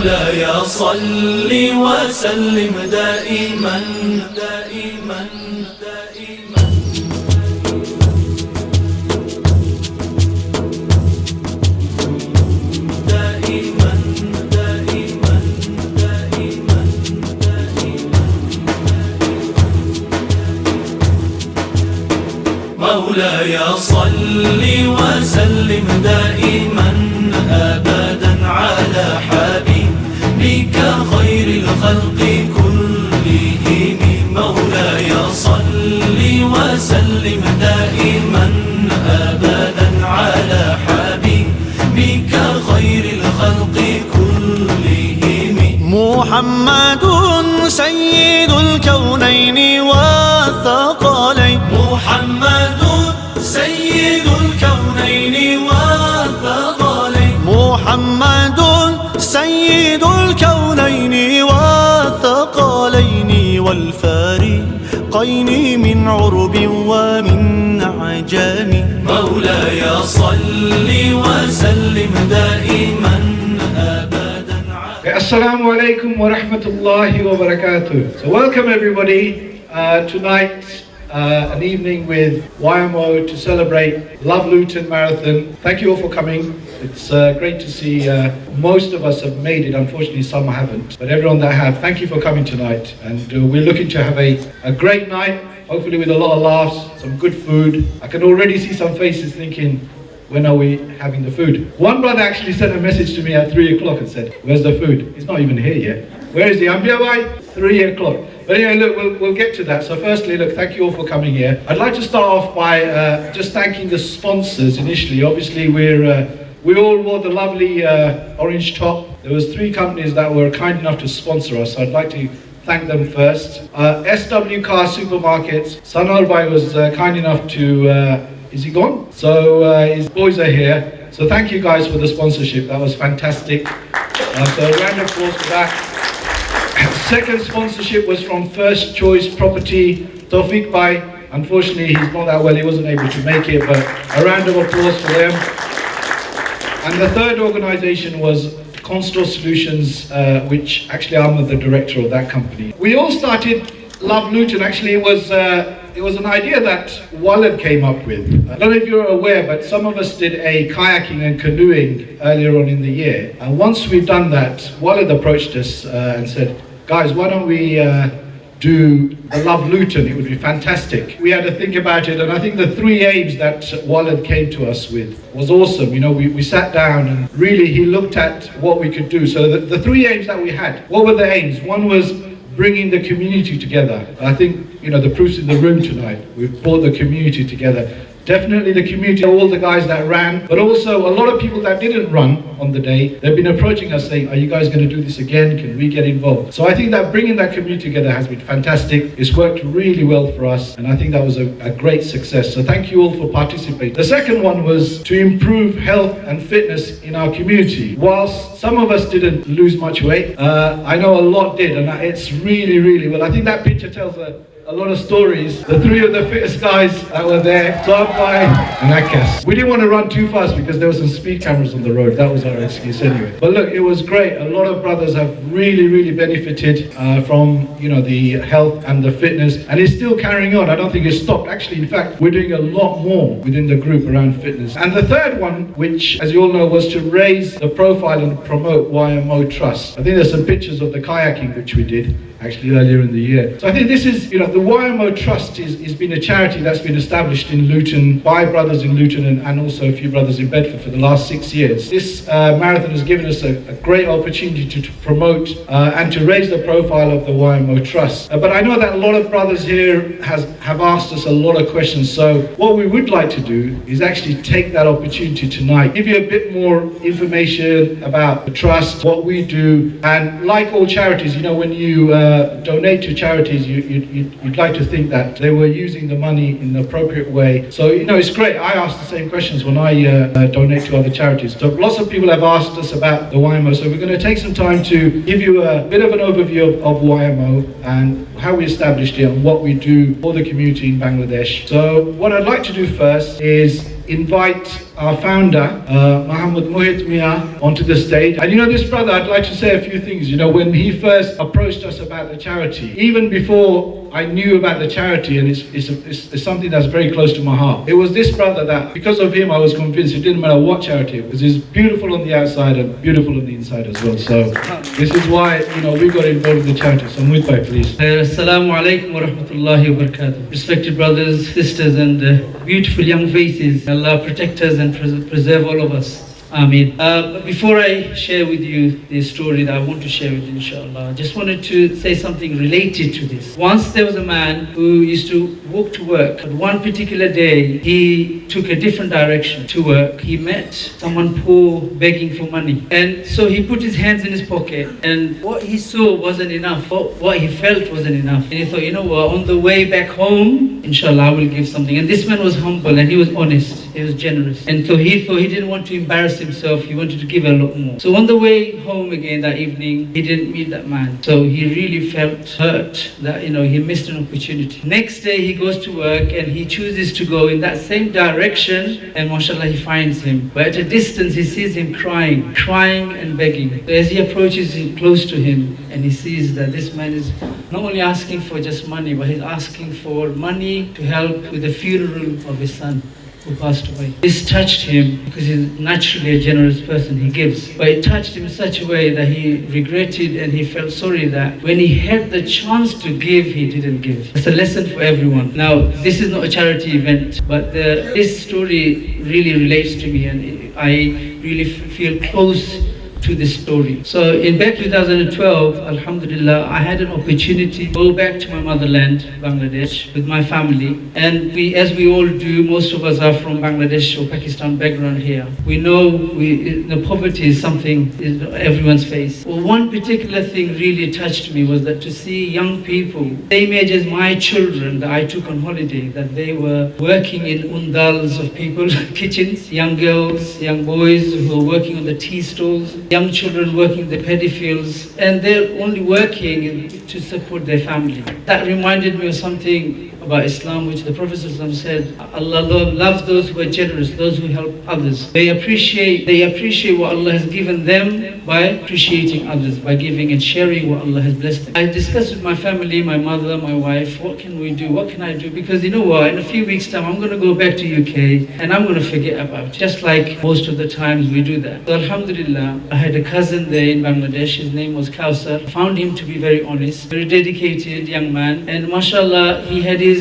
مولاي صل وسلم دائما دائما دائما دائما دائما دائما دائما مولاي صل وسلم دائما أبدا على حبيبك خير الخلق كلهم مولاي صل وسلم دائما أبدا على حبيبك خير الخلق كلهم محمد سيد الكونين والثقلين محمد سيد الكونين والثقلين محمد سيد الكونين والثقلين والفارقين من عرب ومن عجم مولاي صل وسلم دائما أبدا Assalamu alaikum wa rahmatullahi wa barakatuh. So welcome everybody tonight, an evening with YMO to celebrate Love Luton Marathon. Thank you all for coming. It's great to see most of us have made it. Unfortunately some haven't, but everyone that have, thank you for coming tonight, and we're looking to have a great night, hopefully with a lot of laughs, some good food. I can already see some faces thinking, when are we having the food? One brother actually sent a message to me at 3 o'clock and said, where's the food? He's not even here yet. Where is he? I'm here by 3 o'clock. But anyway, look, we'll get to that. So firstly, look, thank you all for coming here. I'd like to start off by just thanking the sponsors initially. Obviously, we all wore the lovely orange top. There was 3 companies that were kind enough to sponsor us. So I'd like to thank them first. SW Car Supermarkets. Sanal Bhai was kind enough to... is he gone? So his boys are here. So thank you guys for the sponsorship. That was fantastic. So a round of applause for that. Second sponsorship was from First Choice Property, Tawfiq Bhai. Unfortunately, he's not that well. He wasn't able to make it, but a round of applause for them. And the third organization was Constor Solutions, which actually I'm the director of that company. We all started Love Luton. Actually, it was an idea that Walid came up with. I don't know if you're aware, but some of us did a kayaking and canoeing earlier on in the year. And once we've done that, Walid approached us and said, guys, why don't we do the Love Luton? It would be fantastic. We had to think about it, and I think the 3 aims that Walid came to us with was awesome. You know, we sat down and really he looked at what we could do. So the 3 aims that we had, what were the aims? One was bringing the community together. I think, you know, the proof's in the room tonight. We've brought the community together. Definitely the community, all the guys that ran, but also a lot of people that didn't run on the day. They've been approaching us saying, are you guys going to do this again? Can we get involved? So I think that bringing that community together has been fantastic. It's worked really well for us, and I think that was a great success. So thank you all for participating. The second one was to improve health and fitness in our community. Whilst some of us didn't lose much weight, I know a lot did, and it's really, really well. I think that picture tells a lot of stories. The 3 of the fittest guys that were there, Bai and Akas. We didn't want to run too fast because there were some speed cameras on the road. That was our excuse anyway. But look, it was great. A lot of brothers have really, really benefited from, you know, the health and the fitness, and it's still carrying on. I don't think it's stopped. Actually, in fact, we're doing a lot more within the group around fitness. And the third one, which, as you all know, was to raise the profile and promote YMO Trust. I think there's some pictures of the kayaking which we did actually earlier in the year. So I think this is, you know, the YMO Trust is been a charity that's been established in Luton by brothers in Luton and also a few brothers in Bedford for the last 6 years. This marathon has given us a great opportunity to promote and to raise the profile of the YMO Trust. But I know that a lot of brothers here have asked us a lot of questions. So what we would like to do is actually take that opportunity tonight, give you a bit more information about the trust, what we do, and like all charities, you know, when you donate to charities, you'd like to think that they were using the money in the appropriate way. So, you know, it's great. I ask the same questions when I donate to other charities. So lots of people have asked us about the YMO. So we're going to take some time to give you a bit of an overview of YMO and how we established it and what we do for the community in Bangladesh. So what I'd like to do first is invite our founder, Muhammad Muhit Mia, onto the stage. And you know, this brother, I'd like to say a few things. You know, when he first approached us about the charity, even before I knew about the charity, and it's something that's very close to my heart. It was this brother that, because of him, I was convinced it didn't matter what charity it was. He's beautiful on the outside and beautiful on the inside as well. So this is why, you know, we got involved in the charity. So Muhit, please. Assalamu alaikum wa rahmatullahi wa barakatuh. Respected brothers, sisters, and beautiful young faces. Allah protect us and preserve all of us. Ameen. But before I share with you the story that I want to share with you, inshallah, I just wanted to say something related to this. Once there was a man who used to walk to work, but one particular day he took a different direction to work. He met someone poor begging for money, and so he put his hands in his pocket, and what he saw wasn't enough. What he felt wasn't enough, and he thought, you know what, on the way back home, inshallah, I will give something. And this man was humble and he was honest, he was generous, and so he thought he didn't want to embarrass himself, he wanted to give a lot more. So on the way home again that evening, he didn't meet that man. So he really felt hurt that, you know, he missed an opportunity. Next day he goes to work and he chooses to go in that same direction, and mashallah, he finds him. But at a distance he sees him crying and begging. So as he approaches close to him, and he sees that this man is not only asking for just money, but he's asking for money to help with the funeral of his son who passed away. This touched him because he's naturally a generous person, he gives. But it touched him in such a way that he regretted and he felt sorry that when he had the chance to give, he didn't give. It's a lesson for everyone. Now, this is not a charity event, but this story really relates to me, and I really feel close to this story. So in back 2012, alhamdulillah, I had an opportunity to go back to my motherland, Bangladesh, with my family. And as we all do, most of us are from Bangladesh or Pakistan background here. We know the poverty is something in everyone's face. Well, one particular thing really touched me was that to see young people, same age as my children that I took on holiday, that they were working in undals of people's kitchens, young girls, young boys who were working on the tea stalls, young children working the paddy fields, and they're only working to support their family. That reminded me of something about Islam, which the Prophet ﷺ said, Allah loves those who are generous, those who help others. They appreciate what Allah has given them by appreciating others, by giving and sharing what Allah has blessed them. I discussed with my family, my mother, my wife, what can we do, what can I do? Because you know what, in a few weeks' time, I'm going to go back to UK and I'm going to forget about it, just like most of the times we do that. So alhamdulillah, I had a cousin there in Bangladesh, his name was Kausar. I found him to be very honest, very dedicated young man, and mashallah, he had his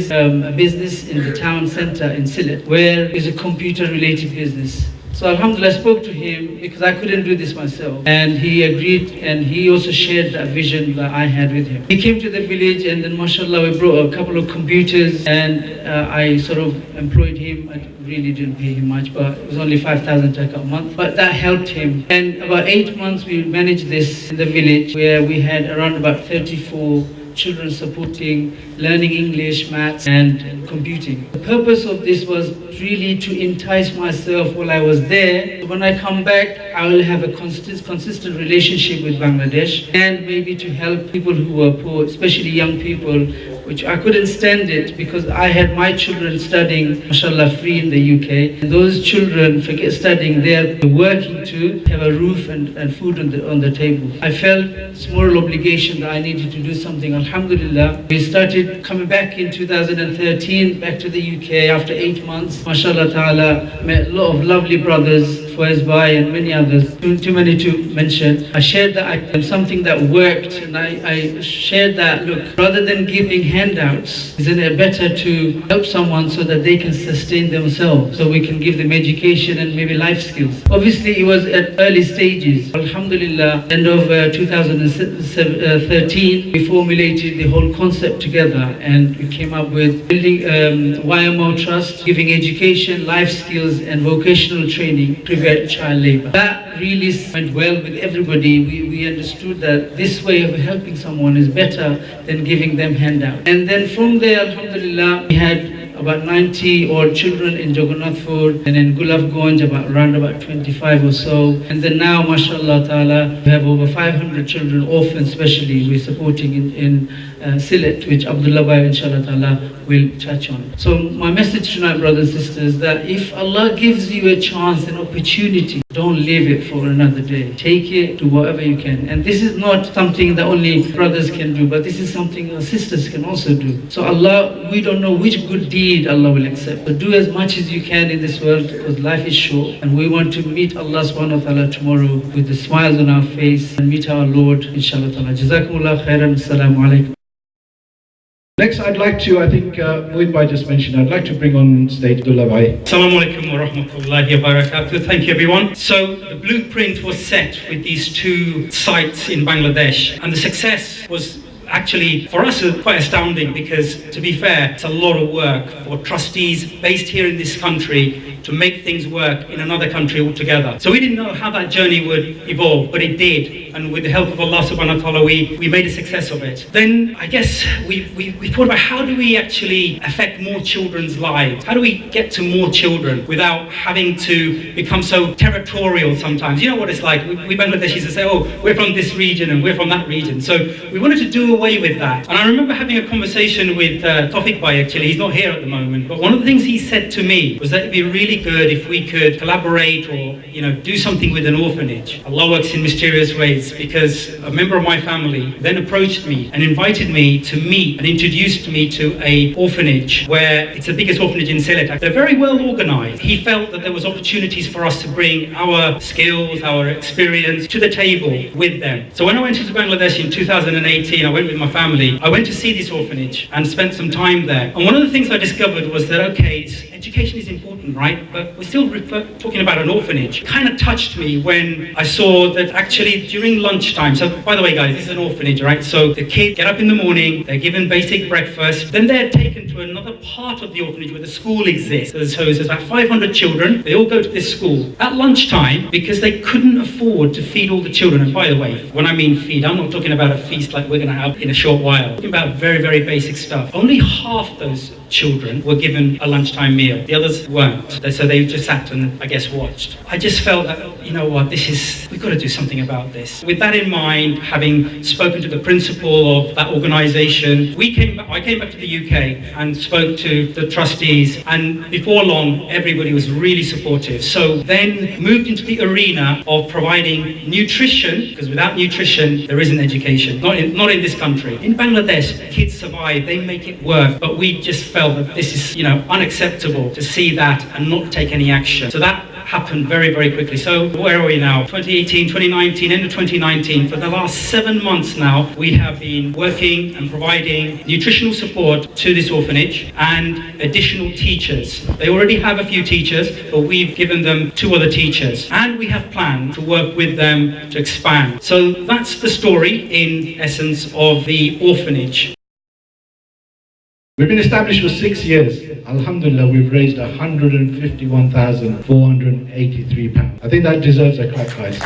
business in the town center in Sylhet, where is a computer-related business. So alhamdulillah, I spoke to him because I couldn't do this myself, and he agreed, and he also shared that vision that I had with him. He came to the village, and then mashallah, we brought a couple of computers, and I sort of employed him. I really didn't pay him much, but it was only 5,000 taka a month, but that helped him. And about 8 months we managed this in the village, where we had around about 34 children supporting learning English, maths, and computing. The purpose of this was really to entice myself while I was there. When I come back, I will have a consistent relationship with Bangladesh, and maybe to help people who were poor, especially young people, which I couldn't stand it because I had my children studying, mashallah, free in the UK. And those children forget studying, they're working to have a roof and food on the table. I felt this moral obligation that I needed to do something. Alhamdulillah, we started coming back in 2013, back to the UK after 8 months. Mashallah ta'ala, met a lot of lovely brothers, Faiz Bhai and many others, too many to mention. I shared that something that worked, and I shared that, look, rather than giving handouts, isn't it better to help someone so that they can sustain themselves, so we can give them education and maybe life skills. Obviously it was at early stages. Alhamdulillah, end of 2013, we formulated the whole concept together, and we came up with building YMO Trust, giving education, life skills and vocational training, prevent child labor. That really went well with everybody. We understood that this way of helping someone is better than giving them handouts. And then from there, alhamdulillah, we had about 90 odd children in Jagannathpur, and in Gulabganj around about 25 or so. And then now, mashallah ta'ala, we have over 500 children, orphans especially, we're supporting in Silet, which Abdullah Bhai inshallah ta'ala will touch on. So my message tonight, brothers and sisters, that if Allah gives you a chance, an opportunity, don't leave it for another day. Take it, do whatever you can. And this is not something that only brothers can do, but this is something our sisters can also do. So Allah, we don't know which good deed Allah will accept, but do as much as you can in this world, because life is short and we want to meet Allah subhanahu wa ta'ala tomorrow with the smiles on our face and meet our Lord inshallah ta'ala. Jazakumullah khairan. Assalamu alaikum. Next, I'd like to, I think Muhid Bhai just mentioned, I'd like to bring on stage Abdullah Bhai. Assalamu alaikum wa rahmatullahi wa barakatuh. Thank you, everyone. So the blueprint was set with these two sites in Bangladesh, and the success was actually for us quite astounding, because to be fair, it's a lot of work for trustees based here in this country to make things work in another country altogether. So we didn't know how that journey would evolve, but it did, and with the help of Allah subhanahu wa ta'ala we made a success of it. Then I guess we thought about how do we actually affect more children's lives? How do we get to more children without having to become so territorial sometimes? You know what it's like, we Bangladeshis to say, oh, we're from this region and we're from that region. So we wanted to do away with that. And I remember having a conversation with Tawfiq Bhai, actually, he's not here at the moment, but one of the things he said to me was that it'd be really good if we could collaborate or, do something with an orphanage. Allah works in mysterious ways, because a member of my family then approached me and invited me to meet and introduced me to a orphanage where it's the biggest orphanage in Sylhet. They're very well organized. He felt that there was opportunities for us to bring our skills, our experience to the table with them. So when I went into Bangladesh in 2018, I went with my family. I went to see this orphanage and spent some time there. And one of the things I discovered was that, okay, education is important, right? But we're still talking about an orphanage. It kind of touched me when I saw that actually during lunchtime, so by the way guys, this is an orphanage, right? So the kids get up in the morning, they're given basic breakfast, then they're taken to another part of the orphanage where the school exists. So there's about 500 children, they all go to this school. At lunchtime, because they couldn't afford to feed all the children, and by the way, when I mean feed, I'm not talking about a feast like we're going to have in a short while. I'm talking about very, very basic stuff. Only half those children were given a lunchtime meal. The others weren't. So they just sat and, I guess, watched. I just felt that, you know what, we've got to do something about this. With that in mind, having spoken to the principal of that organisation, I came back to the UK and spoke to the trustees, and before long, everybody was really supportive. So then moved into the arena of providing nutrition, because without nutrition, there isn't education. Not in this country. In Bangladesh, kids survive, they make it work, but we just felt that this is, unacceptable to see that and not take any action. So that happened very, very quickly. So where are we now? 2018, 2019, end of 2019. For the last 7 months now, we have been working and providing nutritional support to this orphanage and additional teachers. They already have a few teachers, but we've given them 2 other teachers. And we have planned to work with them to expand. So that's the story, in essence, of the orphanage. We've been established for 6 years. Alhamdulillah, we've raised £151,483. I think that deserves a clap, guys.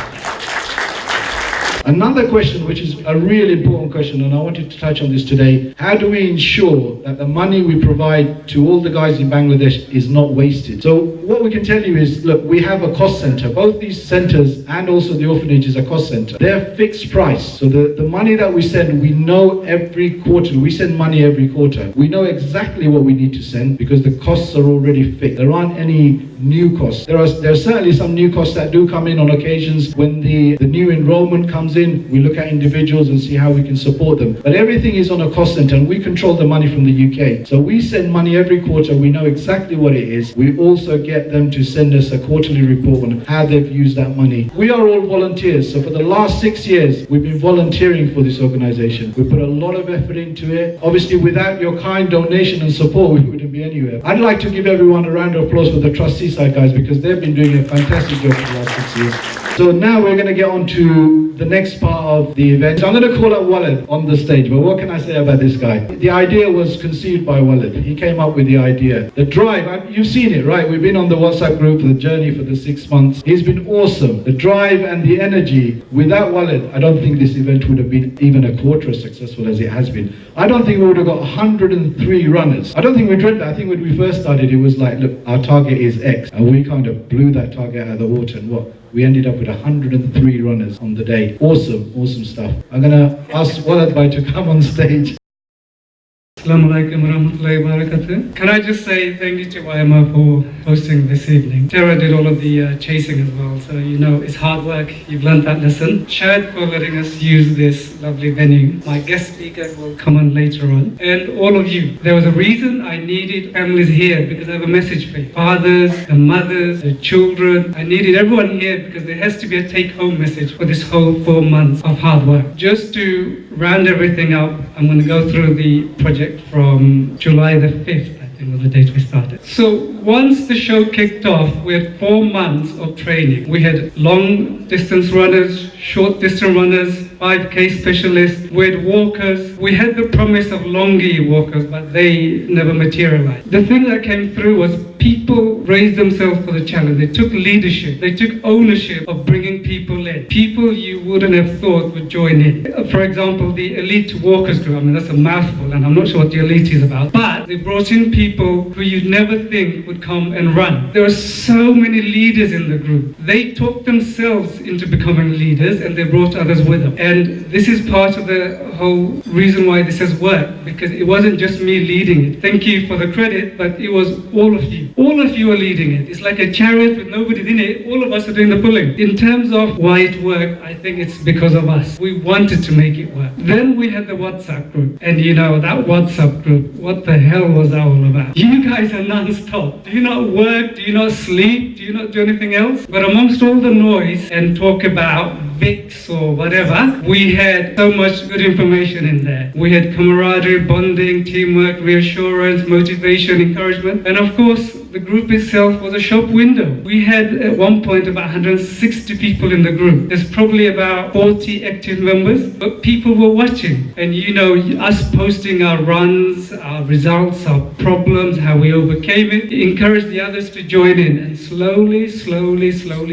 Another question, which is a really important question, and I wanted to touch on this today: how do we ensure that the money we provide to all the guys in Bangladesh is not wasted? So what we can tell you is, look, we have a cost center. Both these centers and also the orphanage is a cost center. They're fixed price. So the money that we send, we know every quarter. We send money every quarter. We know exactly what we need to send because the costs are already fixed. There aren't any new costs. There are certainly some new costs that do come in on occasions when the new enrollment comes in. We look at individuals and see how we can support them. But everything is on a cost center, and we control the money from the UK. So we send money every quarter. We know exactly what it is. We also get them to send us a quarterly report on how they've used that money. We are all volunteers. So for the last 6 years, we've been volunteering for this organization. We put a lot of effort into it. Obviously, without your kind donation and support, we wouldn't be anywhere. I'd like to give everyone a round of applause for the trustee side, guys, because they've been doing a fantastic job for the last 6 years. So now we're going to get on to the next part of the event. So I'm going to call up Walid on the stage, but what can I say about this guy? The idea was conceived by Walid. He came up with the idea. The drive, you've seen it, right? We've been on the WhatsApp group for the journey for the 6 months. He's been awesome. The drive and the energy. Without Walid, I don't think this event would have been even a quarter as successful as it has been. I don't think we would have got 103 runners. I don't think we dreamt that. I think when we first started, it was like, look, our target is X. And we kind of blew that target out of the water. And we ended up with 103 runners on the day. Awesome, awesome stuff. I'm going to ask Walid Bhai to come on stage. Assalamu alaikum wa rahmatullahi wa barakatuh. Can I just say thank you to YMO for hosting this evening. Tara did all of the chasing as well, so you know it's hard work. You've learned that lesson. Shad for letting us use this lovely venue. My guest speaker will come on later on. And all of you. There was a reason I needed families here because I have a message for you. Fathers, the mothers, the children. I needed everyone here because there has to be a take-home message for this whole 4 months of hard work. Just to round everything up, I'm going to go through the project from July the 5th, I think was the date we started. So once the show kicked off, we had 4 months of training. We had long distance runners, short distance runners, 5K specialists, we had walkers. We had the promise of longi walkers, but they never materialized. The thing that came through was people raised themselves for the challenge. They took leadership. They took ownership of bringing people in. People you wouldn't have thought would join in. For example, the elite walkers group. I mean, that's a mouthful, and I'm not sure what the elite is about. But they brought in people who you'd never think would come and run. There were so many leaders in the group. They talked themselves into becoming leaders, and they brought others with them. And this is part of the whole reason why this has worked, because it wasn't just me leading it. Thank you for the credit, but it was all of you. All of you are leading it. It's like a chariot with nobody in it. All of us are doing the pulling. In terms of why it worked, I think it's because of us. We wanted to make it work. Then we had the WhatsApp group. And you know, that WhatsApp group, what the hell was that all about? You guys are non-stop. Do you not work? Do you not sleep? Do you not do anything else? But amongst all the noise and talk about VIX or whatever, we had so much good information in there. We had camaraderie, bonding, teamwork, reassurance, motivation, encouragement, and of course, the group itself was a shop window. We had at one point about 160 people in the group. There's probably about 40 active members, but people were watching. And you know, us posting our runs, our results, our problems, how we overcame it, encouraged the others to join in. And slowly,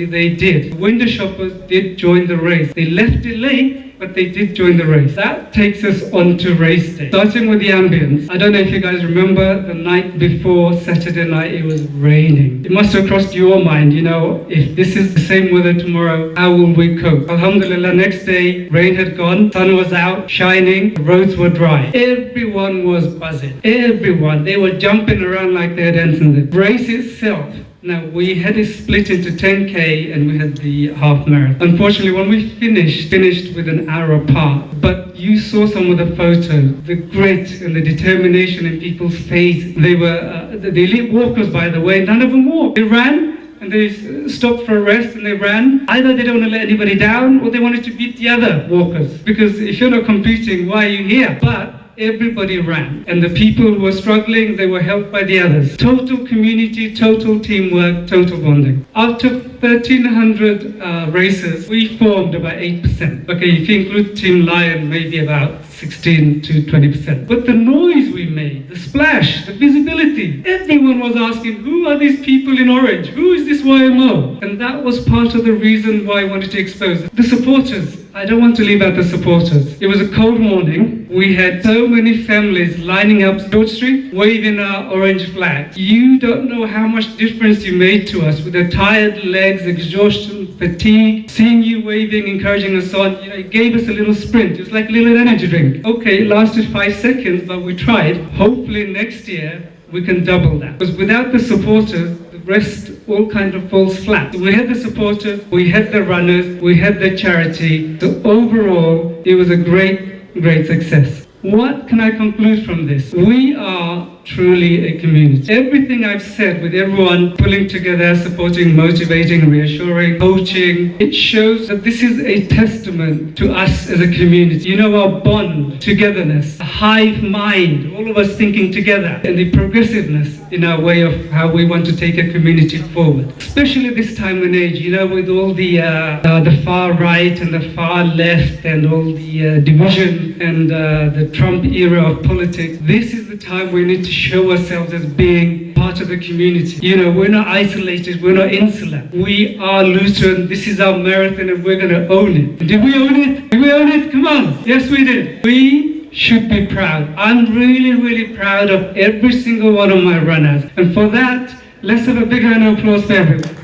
they did. The window shoppers did join the race. They left it late, but they did join the race. That takes us on to race day. Starting with the ambience. I don't know if you guys remember the night before Saturday night, it was raining. It must have crossed your mind, you know, if this is the same weather tomorrow, how will we cope? Alhamdulillah, next day, rain had gone, sun was out, shining, the roads were dry. Everyone was buzzing. Everyone. They were jumping around like they had entered the race itself. Now, we had it split into 10K and we had the half marathon. Unfortunately, when we finished with an hour apart. But you saw some of the photos, the grit and the determination in people's face. They were, the elite walkers, by the way, none of them walked. They ran and they stopped for a rest and they ran. Either they don't want to let anybody down or they wanted to beat the other walkers. Because if you're not competing, why are you here? But everybody ran, and the people who were struggling, they were helped by the others. Total community, total teamwork, total bonding. Out of 1,300 races, we formed about 8%. Okay, if you include Team Lion, maybe about 16 to 20%. But the noise we made, the splash, the visibility, everyone was asking, who are these people in orange? Who is this YMO? And that was part of the reason why I wanted to expose it. The supporters. I don't want to leave out the supporters. It was a cold morning. We had so many families lining up George Street, waving our orange flag. You don't know how much difference you made to us with the tired legs, exhaustion, fatigue. Seeing you waving, encouraging us on, you know, it gave us a little sprint. It was like a little energy drink. Okay, it lasted 5 seconds, but we tried. Hopefully next year we can double that. Because without the supporters, rest all kind of falls flat. We had the supporters, we had the runners, we had the charity. So overall, it was a great success. What can I conclude from this? We are truly a community. Everything I've said with everyone pulling together, supporting, motivating, reassuring, coaching, it shows that this is a testament to us as a community. You know, our bond, togetherness, a hive mind, all of us thinking together, and the progressiveness in our way of how we want to take a community forward. Especially this time and age, you know, with all the far right and the far left and all the division and the Trump era of politics. This is the time we need to show ourselves as being part of the community. You know, we're not isolated, we're not insular. We are Luton, this is our marathon and we're going to own it. Did we own it? Did we own it? Come on. Yes, we did. We should be proud. I'm really proud of every single one of my runners. And for that, let's have a big round of applause for everyone.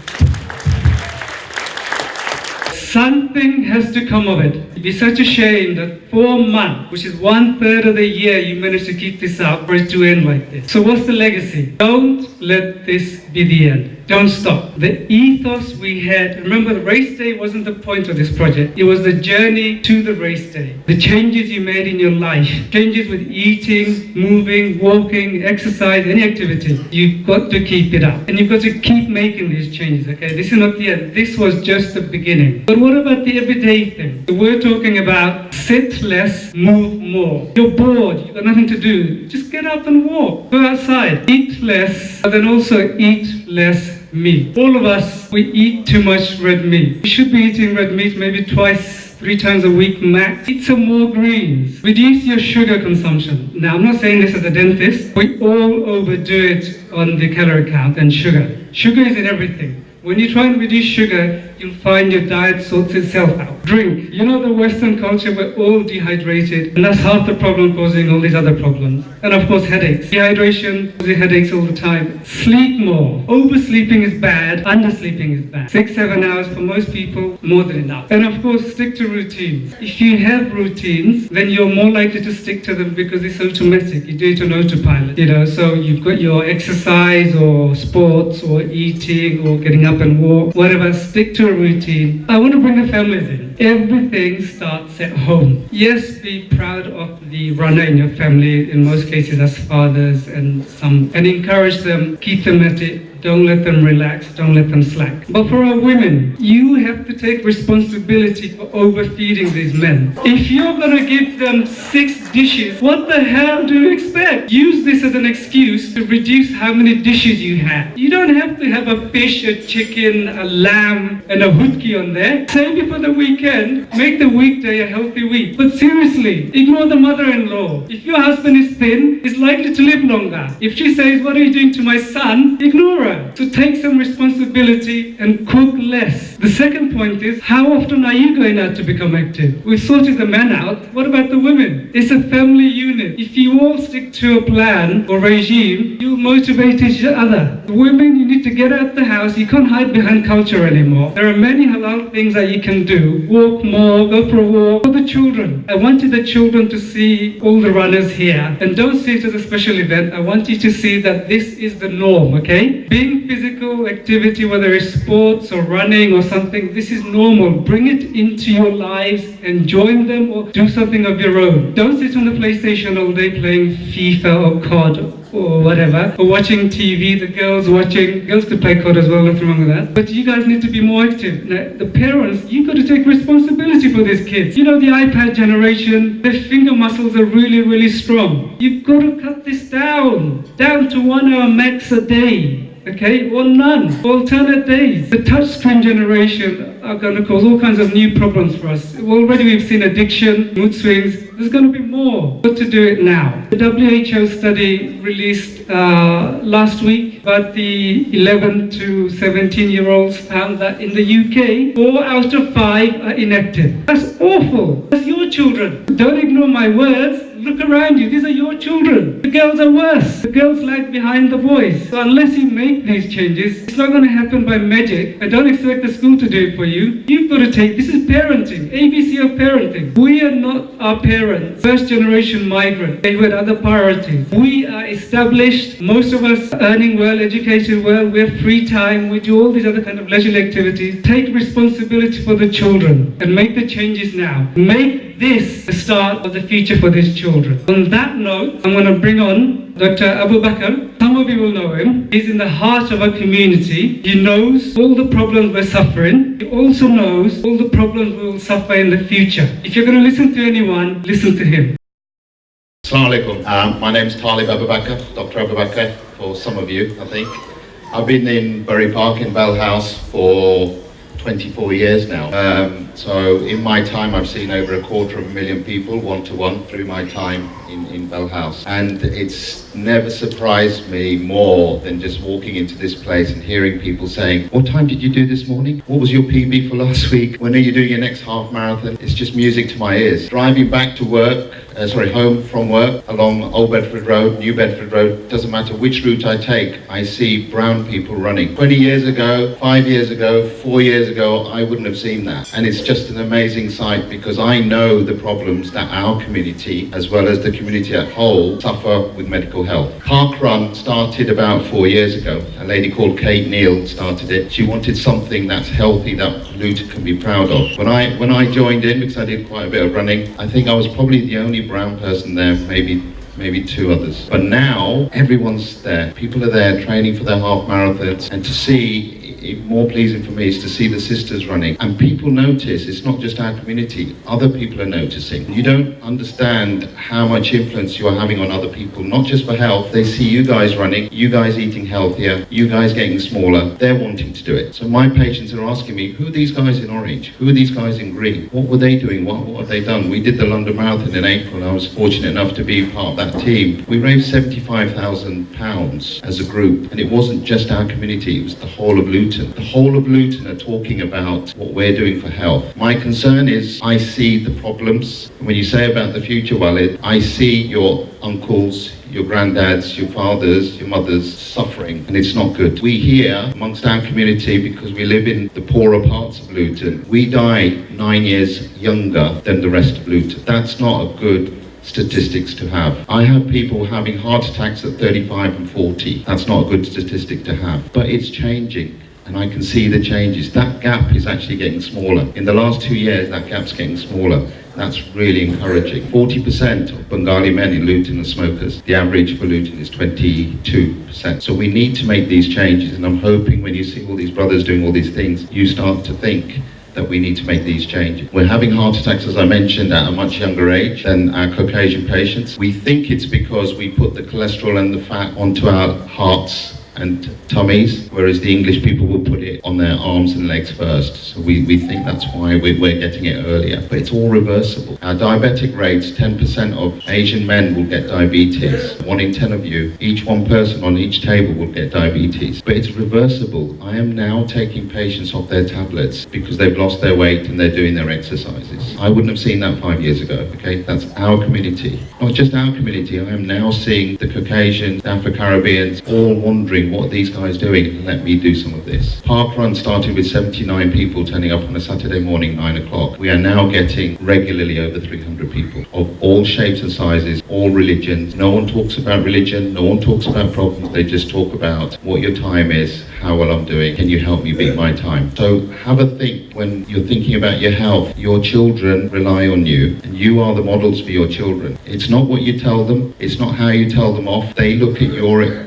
Something has to come of it. It'd be such a shame that 4 months, which is 1/3 of the year, you managed to keep this up for it to end like this. So what's the legacy? Don't let this be the end. Don't stop. The ethos we had, remember the race day wasn't the point of this project. It was the journey to the race day. The changes you made in your life, changes with eating, moving, walking, exercise, any activity. You've got to keep it up. And you've got to keep making these changes, okay? This is not the end. This was just the beginning. But what about the everyday thing? So we're talking about sit less, move more. You're bored, you've got nothing to do. Just get up and walk. Go outside. Eat less, but then also eat less meat. All of us, we eat too much red meat. We should be eating red meat maybe twice, 3 times a week max. Eat some more greens. Reduce your sugar consumption. Now, I'm not saying this as a dentist. We all overdo it on the calorie count and sugar. Sugar is in everything. When you try and reduce sugar, you'll find your diet sorts itself out. Drink. You know the Western culture, we're all dehydrated, and that's half the problem causing all these other problems. And of course, headaches. Dehydration causes headaches all the time. Sleep more. Oversleeping is bad, undersleeping is bad. 6-7 hours for most people, more than enough. And of course, stick to routines. If you have routines, then you're more likely to stick to them because it's automatic. You do it on autopilot, so you've got your exercise or sports or eating or getting up and walk, whatever, stick to a routine. I want to bring the families in. Everything starts at home. Yes, be proud of the runner in your family, in most cases as fathers, and encourage them, keep them at it. Don't let them relax, don't let them slack. But for our women, you have to take responsibility for overfeeding these men. If you're going to give them 6 dishes, what the hell do you expect? Use this as an excuse to reduce how many dishes you have. You don't have to have a fish, a chicken, a lamb, and a hutki on there. Save it for the weekend. Make the weekday a healthy week. But seriously, ignore the mother-in-law. If your husband is thin, he's likely to live longer. If she says, "What are you doing to my son?" ignore her. So take some responsibility and cook less. The second point is, how often are you going out to become active? We've sorted the men out. What about the women? It's a family unit. If you all stick to a plan or regime, you motivate each other. The women, you need to get out the house. You can't hide behind culture anymore. There are many halal things that you can do. Walk more, go for a walk. For the children, I wanted the children to see all the runners here. And don't see it as a special event. I want you to see that this is the norm, okay? Being physical activity, whether it's sports or running or something, this is normal. Bring it into your lives and join them or do something of your own. Don't sit on the PlayStation all day playing FIFA or COD or whatever, or watching TV, girls could play COD as well, nothing wrong with that. But you guys need to be more active. Now, the parents, you've got to take responsibility for these kids. The iPad generation, their finger muscles are really, really strong. You've got to cut this down to 1 hour max a day. Okay, or none, alternate days. The touchscreen generation are going to cause all kinds of new problems for us. Already we've seen addiction, mood swings. There's going to be more. Got to do it now. The WHO study released last week about the 11 to 17-year-olds found that in the UK, 4 out of 5 are inactive. That's awful. That's your children. Don't ignore my words. Look around you, these are your children. The girls are worse. The girls lag behind the boys. So unless you make these changes, it's not going to happen by magic. And don't expect the school to do it for you. You've got to this is parenting, ABC of parenting. We are not our parents, first generation migrant. They had other priorities. We are established, most of us earning well, educated well, we have free time, we do all these other kind of leisurely activities. Take responsibility for the children and make the changes now. Make this the start of the future for these children. On that note, I'm going to bring on Dr. Abu Bakr. Some of you will know him. He's in the heart of our community. He knows all the problems we're suffering. He also knows all the problems we will suffer in the future. If you're going to listen to anyone, listen to him. Assalamu alaikum. My name's Talib Abu Bakr, Dr. Abu Bakr, for some of you, I think. I've been in Bury Park in Bell House for 24 years now. So in my time, I've seen over 250,000 people one-to-one through my time in Bell House. And it's never surprised me more than just walking into this place and hearing people saying, what time did you do this morning? What was your PB for last week? When are you doing your next half marathon? It's just music to my ears. Driving back to work, home from work along Old Bedford Road, New Bedford Road, doesn't matter which route I take, I see brown people running. 20 years ago, 5 years ago, 4 years ago, I wouldn't have seen that. And it's just an amazing sight because I know the problems that our community, as well as the community at whole, suffer with medical health. Park Run started about 4 years ago. A lady called Kate Neal started it. She wanted something that's healthy that Luton can be proud of. When I joined in, because I did quite a bit of running, I think I was probably the only brown person there, maybe two others. But now everyone's there. People are there training for their half marathons, and to see, more pleasing for me is to see the sisters running. And people notice, it's not just our community, other people are noticing. You don't understand how much influence you are having on other people, not just for health. They see you guys running, you guys eating healthier, you guys getting smaller, they're wanting to do it. So my patients are asking me, who are these guys in orange? Who are these guys in green? What were they doing? What have they done? We did the London Marathon in April, and I was fortunate enough to be part of that team. We raised £75,000 as a group, and it wasn't just our community, it was the whole of Luton. The whole of Luton are talking about what we're doing for health. My concern is I see the problems. When you say about the future, Walid, I see your uncles, your granddads, your fathers, your mothers suffering, and it's not good. We here, amongst our community, because we live in the poorer parts of Luton, we die 9 years younger than the rest of Luton. That's not a good statistics to have. I have people having heart attacks at 35 and 40. That's not a good statistic to have, but it's changing. And I can see the changes. That gap is actually getting smaller. In the last 2 years, that gap's getting smaller. That's really encouraging. 40% of Bengali men in Luton are smokers. The average for Luton is 22%. So we need to make these changes, and I'm hoping when you see all these brothers doing all these things, you start to think that we need to make these changes. We're having heart attacks, as I mentioned, at a much younger age than our Caucasian patients. We think it's because we put the cholesterol and the fat onto our hearts and tummies, whereas the English people will put it on their arms and legs first. So we think that's why we're getting it earlier. But it's all reversible. Our diabetic rates, 10% of Asian men will get diabetes. 1 in 10 of you, each one person on each table will get diabetes. But it's reversible. I am now taking patients off their tablets because they've lost their weight and they're doing their exercises. I wouldn't have seen that 5 years ago, okay? That's our community. Not just our community, I am now seeing the Caucasians, the Afro-Caribbeans, all wondering what are these guys doing? Let me do some of this. Park Run started with 79 people turning up on a Saturday morning, 9 o'clock. We are now getting regularly over 300 people of all shapes and sizes, all religions. No one talks about religion, no one talks about problems, they just talk about what your time is, how well I'm doing, can you help me beat my time? So have a think when you're thinking about your health. Your children rely on you, and you are the models for your children. It's not what you tell them, it's not how you tell them off. They look at you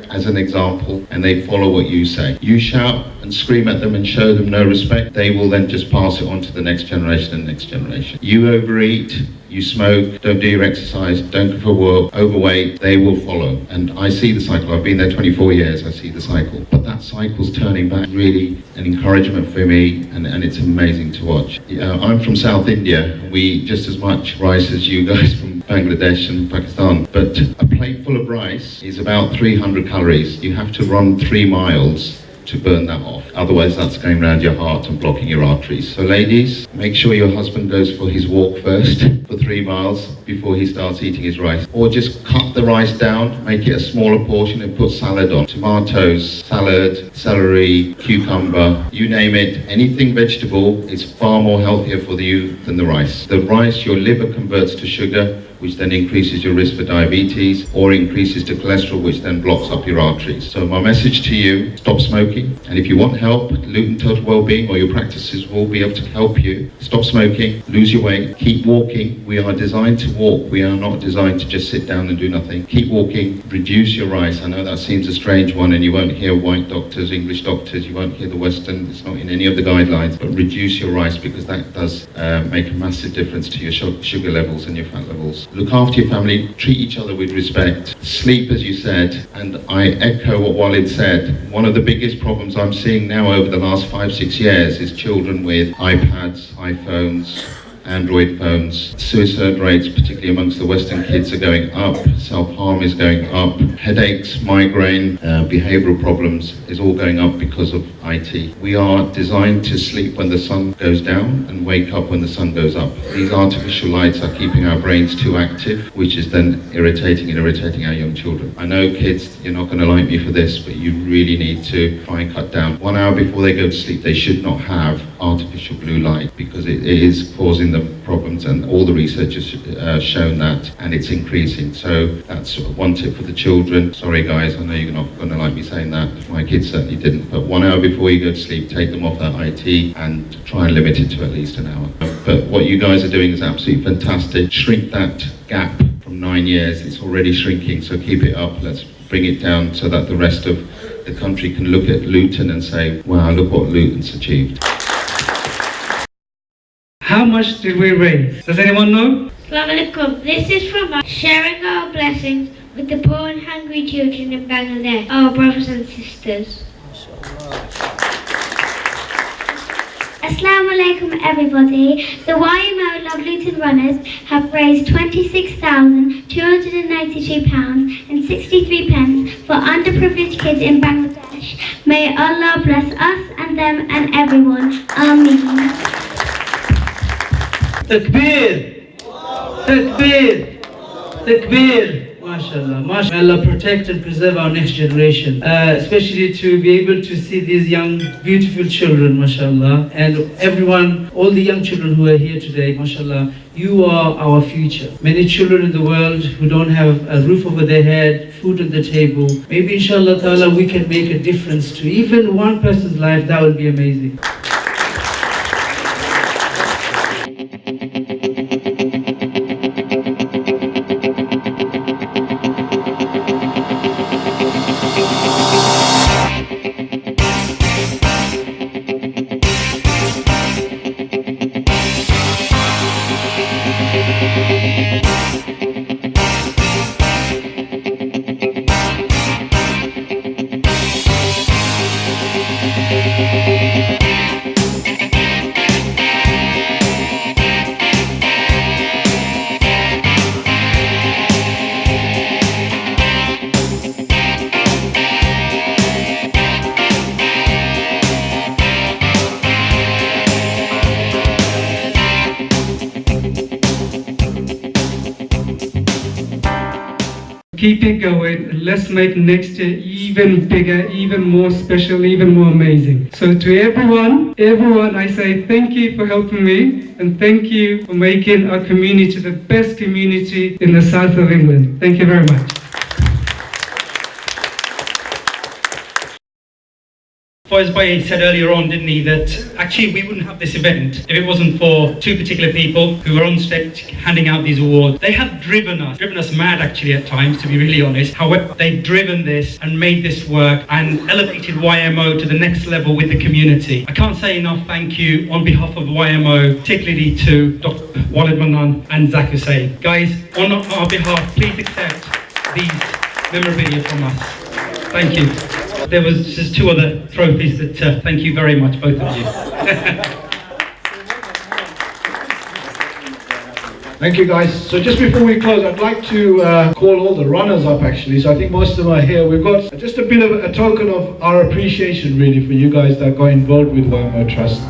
as an example and they follow what you say. You shout and scream at them and show them no respect, they will then just pass it on to the next generation and next generation. You overeat, you smoke, don't do your exercise, don't go for work, overweight, they will follow. And I see the cycle. I've been there 24 years, I see the cycle. But that cycle's turning back, really an encouragement for me, and it's amazing to watch. I'm from South India. We eat just as much rice as you guys from Bangladesh and Pakistan. But a plate full of rice is about 300 calories. You have to run 3 miles to burn that off. Otherwise that's going around your heart and blocking your arteries. So ladies, make sure your husband goes for his walk first for 3 miles before he starts eating his rice. Or just cut the rice down, make it a smaller portion and put salad on. Tomatoes, salad, celery, cucumber, you name it. Anything vegetable is far more healthier for you than the rice. The rice, your liver converts to sugar, which then increases your risk for diabetes, or increases the cholesterol, which then blocks up your arteries. So my message to you, stop smoking. And if you want help, Luton Total Wellbeing or your practices will be able to help you. Stop smoking, lose your weight, keep walking. We are designed to walk. We are not designed to just sit down and do nothing. Keep walking, reduce your rice. I know that seems a strange one, and you won't hear white doctors, English doctors, you won't hear the Western, it's not in any of the guidelines, but reduce your rice, because that does make a massive difference to your sugar levels and your fat levels. Look after your family, treat each other with respect, sleep as you said, and I echo what Walid said. One of the biggest problems I'm seeing now over the last 5-6 years is children with iPads, iPhones, Android phones. Suicide rates, particularly amongst the Western kids, are going up. Self-harm is going up. Headaches, migraine, behavioural problems is all going up because of IT. We are designed to sleep when the sun goes down and wake up when the sun goes up. These artificial lights are keeping our brains too active, which is then irritating our young children. I know kids, you're not going to like me for this, but you really need to try and cut down. 1 hour before they go to sleep, they should not have artificial blue light because it is causing them problems, and all the research has shown that, and it's increasing. So that's one tip for the children. Sorry guys, I know you're not going to like me saying that. My kids certainly didn't. But 1 hour before you go to sleep, take them off that IT and try and limit it to at least an hour. But what you guys are doing is absolutely fantastic. Shrink that gap from 9 years. It's already shrinking, so keep it up. Let's bring it down so that the rest of the country can look at Luton and say, wow, look what Luton's achieved. How much did we raise? Does anyone know? Assalamu alaikum. This is from us sharing our blessings with the poor and hungry children in Bangladesh, our brothers and sisters. Assalamu alaikum everybody. The YMO Love Luton runners have raised £26,292.63 for underprivileged kids in Bangladesh. May Allah bless us and them and everyone. Ameen. Takbir! Takbir! Takbir! MashaAllah. May Allah protect and preserve our next generation, especially to be able to see these young, beautiful children, MashaAllah, and everyone, all the young children who are here today, MashaAllah, you are our future. Many children in the world who don't have a roof over their head, food on the table. Maybe inshallah ta'ala we can make a difference to even one person's life. That would be amazing. Keep it going, and let's make next year even bigger, even more special, even more amazing. So to everyone, I say thank you for helping me, and thank you for making our community the best community in the south of England. Thank you very much. Faiz Bhai said earlier on, didn't he, that actually we wouldn't have this event if it wasn't for two particular people who were on stage handing out these awards. They have driven us mad actually at times, to be really honest. However, they've driven this and made this work and elevated YMO to the next level with the community. I can't say enough thank you on behalf of YMO, particularly to Dr. Walid Manan and Zak Hussain. Guys, on our behalf, please accept these memorabilia from us. Thank you. There was just two other trophies that thank you very much, both of you. Thank you guys. So just before we close, I'd like to call all the runners up actually. So I think most of them are here. We've got just a bit of a token of our appreciation really for you guys that got involved with YMO Trust.